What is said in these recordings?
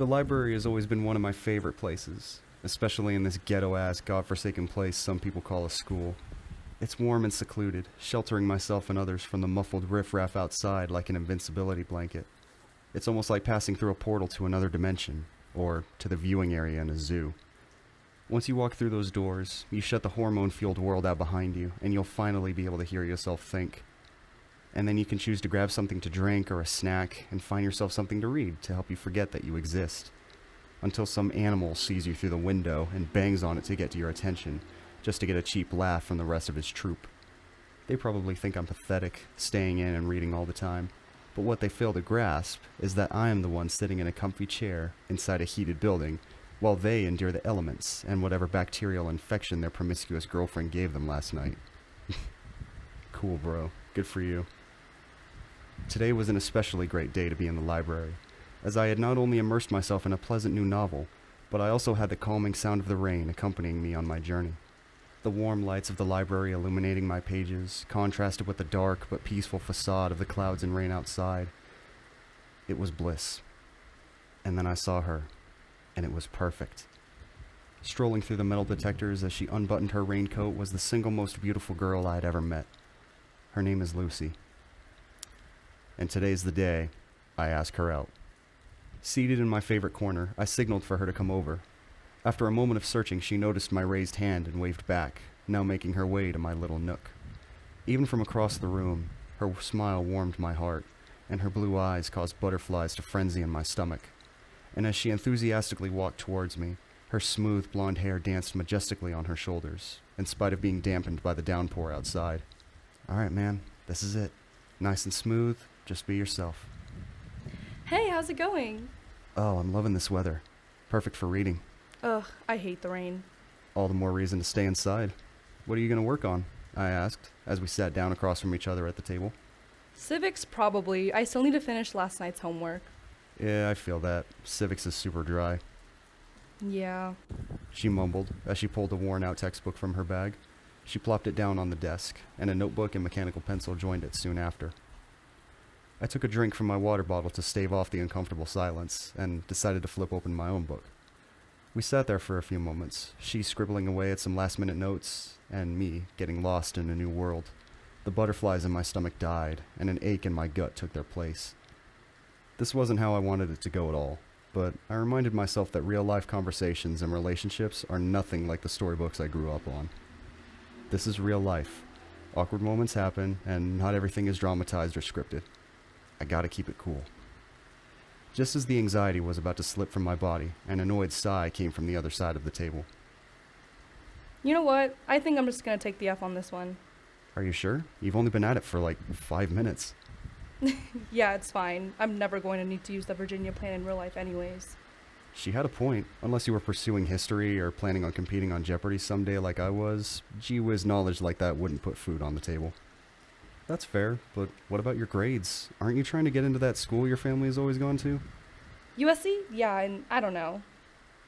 The library has always been one of my favorite places, especially in this ghetto-ass, godforsaken place some people call a school. It's warm and secluded, sheltering myself and others from the muffled riffraff outside like an invincibility blanket. It's almost like passing through a portal to another dimension, or to the viewing area in a zoo. Once you walk through those doors, you shut the hormone-fueled world out behind you, and you'll finally be able to hear yourself think. And then you can choose to grab something to drink or a snack and find yourself something to read to help you forget that you exist. Until some animal sees you through the window and bangs on it to get to your attention, just to get a cheap laugh from the rest of his troop. They probably think I'm pathetic, staying in and reading all the time, but what they fail to grasp is that I am the one sitting in a comfy chair inside a heated building, while they endure the elements and whatever bacterial infection their promiscuous girlfriend gave them last night. Cool, bro. Good for you. Today was an especially great day to be in the library, as I had not only immersed myself in a pleasant new novel, but I also had the calming sound of the rain accompanying me on my journey. The warm lights of the library illuminating my pages, contrasted with the dark but peaceful facade of the clouds and rain outside. It was bliss. And then I saw her, and it was perfect. Strolling through the metal detectors as she unbuttoned her raincoat was the single most beautiful girl I had ever met. Her name is Lucy. And today's the day I ask her out. Seated in my favorite corner, I signaled for her to come over. After a moment of searching, she noticed my raised hand and waved back, now making her way to my little nook. Even from across the room, her smile warmed my heart, and her blue eyes caused butterflies to frenzy in my stomach. And as she enthusiastically walked towards me, her smooth blonde hair danced majestically on her shoulders, in spite of being dampened by the downpour outside. All right, man, this is it. Nice and smooth, just be yourself. Hey, how's it going? Oh, I'm loving this weather. Perfect for reading. Ugh, I hate the rain. All the more reason to stay inside. What are you going to work on? I asked, as we sat down across from each other at the table. Civics, probably. I still need to finish last night's homework. Yeah, I feel that. Civics is super dry. Yeah. She mumbled, as she pulled a worn-out textbook from her bag. She plopped it down on the desk, and a notebook and mechanical pencil joined it soon after. I took a drink from my water bottle to stave off the uncomfortable silence, and decided to flip open my own book. We sat there for a few moments, she scribbling away at some last-minute notes, and me getting lost in a new world. The butterflies in my stomach died, and an ache in my gut took their place. This wasn't how I wanted it to go at all, but I reminded myself that real-life conversations and relationships are nothing like the storybooks I grew up on. This is real life. Awkward moments happen, and not everything is dramatized or scripted. I gotta keep it cool. Just as the anxiety was about to slip from my body, an annoyed sigh came from the other side of the table. You know what? I think I'm just gonna take the F on this one. Are you sure? You've only been at it for like 5 minutes. Yeah, it's fine. I'm never going to need to use the Virginia plan in real life anyways. She had a point. Unless you were pursuing history or planning on competing on Jeopardy someday like I was, gee whiz knowledge like that wouldn't put food on the table. That's fair, but what about your grades? Aren't you trying to get into that school your family has always gone to? USC? Yeah, and I don't know.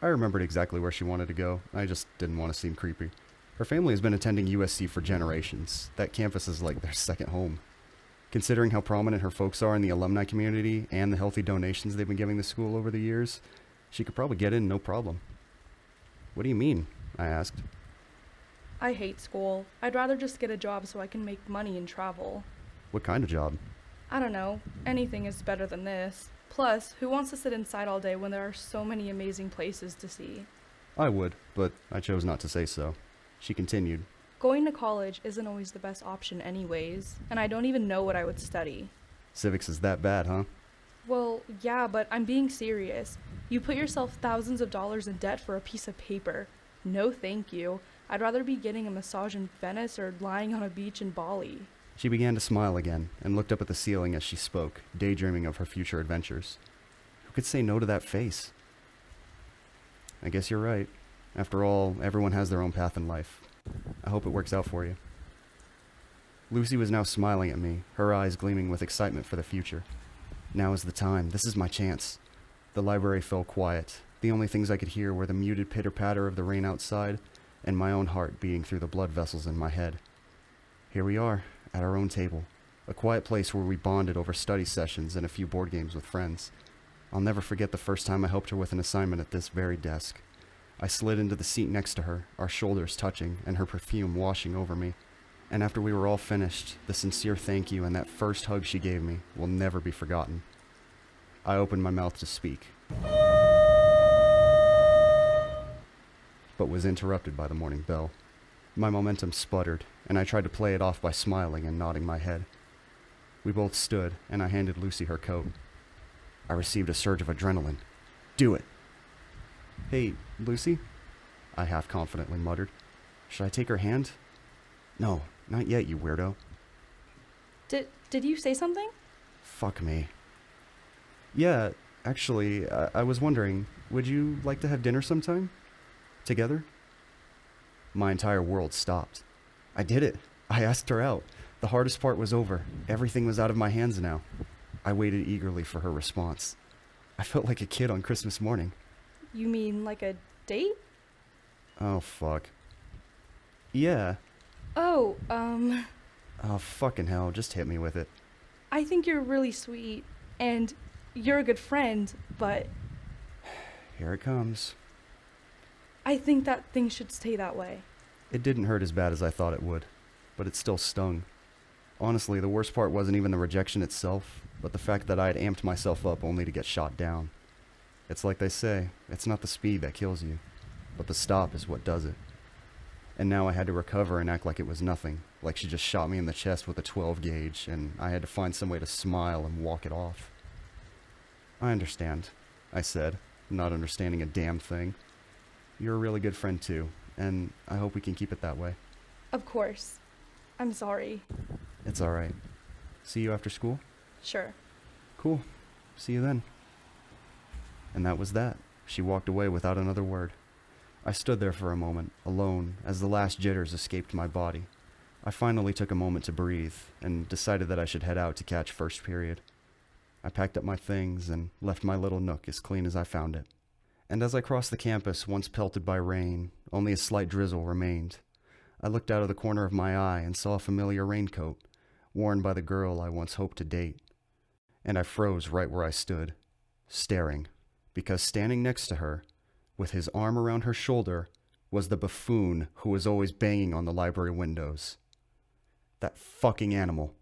I remembered exactly where she wanted to go. I just didn't want to seem creepy. Her family has been attending USC for generations. That campus is like their second home. Considering how prominent her folks are in the alumni community and the healthy donations they've been giving the school over the years, she could probably get in no problem. What do you mean? I asked. I hate school. I'd rather just get a job so I can make money and travel. What kind of job? I don't know. Anything is better than this. Plus, who wants to sit inside all day when there are so many amazing places to see? I would, but I chose not to say so. She continued. Going to college isn't always the best option anyways, and I don't even know what I would study. Civics is that bad, huh? Well, yeah, but I'm being serious. You put yourself thousands of dollars in debt for a piece of paper. No thank you. I'd rather be getting a massage in Venice or lying on a beach in Bali. She began to smile again and looked up at the ceiling as she spoke, daydreaming of her future adventures. Who could say no to that face? I guess you're right. After all, everyone has their own path in life. I hope it works out for you. Lucy was now smiling at me, her eyes gleaming with excitement for the future. Now is the time. This is my chance. The library fell quiet. The only things I could hear were the muted pitter-patter of the rain outside and my own heart beating through the blood vessels in my head. Here we are, at our own table, a quiet place where we bonded over study sessions and a few board games with friends. I'll never forget the first time I helped her with an assignment at this very desk. I slid into the seat next to her, our shoulders touching and her perfume washing over me. And after we were all finished, the sincere thank you and that first hug she gave me will never be forgotten. I opened my mouth to speak, but was interrupted by the morning bell. My momentum sputtered, and I tried to play it off by smiling and nodding my head. We both stood, and I handed Lucy her coat. I received a surge of adrenaline. Do it! Hey, Lucy? I half-confidently muttered. Should I take her hand? No, not yet, you weirdo. Did you say something? Fuck me. Yeah, actually, I was wondering, would you like to have dinner sometime? Together? My entire world stopped. I did it. I asked her out. The hardest part was over. Everything was out of my hands now. I waited eagerly for her response. I felt like a kid on Christmas morning. You mean like a date? Oh, fuck. Yeah. Oh, Oh, fucking hell, just hit me with it. I think you're really sweet, and you're a good friend, but Here it comes. I think that things should stay that way. It didn't hurt as bad as I thought it would, but it still stung. Honestly, the worst part wasn't even the rejection itself, but the fact that I had amped myself up only to get shot down. It's like they say, it's not the speed that kills you, but the stop is what does it. And now I had to recover and act like it was nothing, like she just shot me in the chest with a 12 gauge, and I had to find some way to smile and walk it off. I understand, I said, not understanding a damn thing. You're a really good friend too, and I hope we can keep it that way. Of course. I'm sorry. It's alright. See you after school? Sure. Cool. See you then. And that was that. She walked away without another word. I stood there for a moment, alone, as the last jitters escaped my body. I finally took a moment to breathe, and decided that I should head out to catch first period. I packed up my things and left my little nook as clean as I found it. And as I crossed the campus, once pelted by rain, only a slight drizzle remained. I looked out of the corner of my eye and saw a familiar raincoat, worn by the girl I once hoped to date. And I froze right where I stood, staring, because standing next to her, with his arm around her shoulder, was the buffoon who was always banging on the library windows. That fucking animal.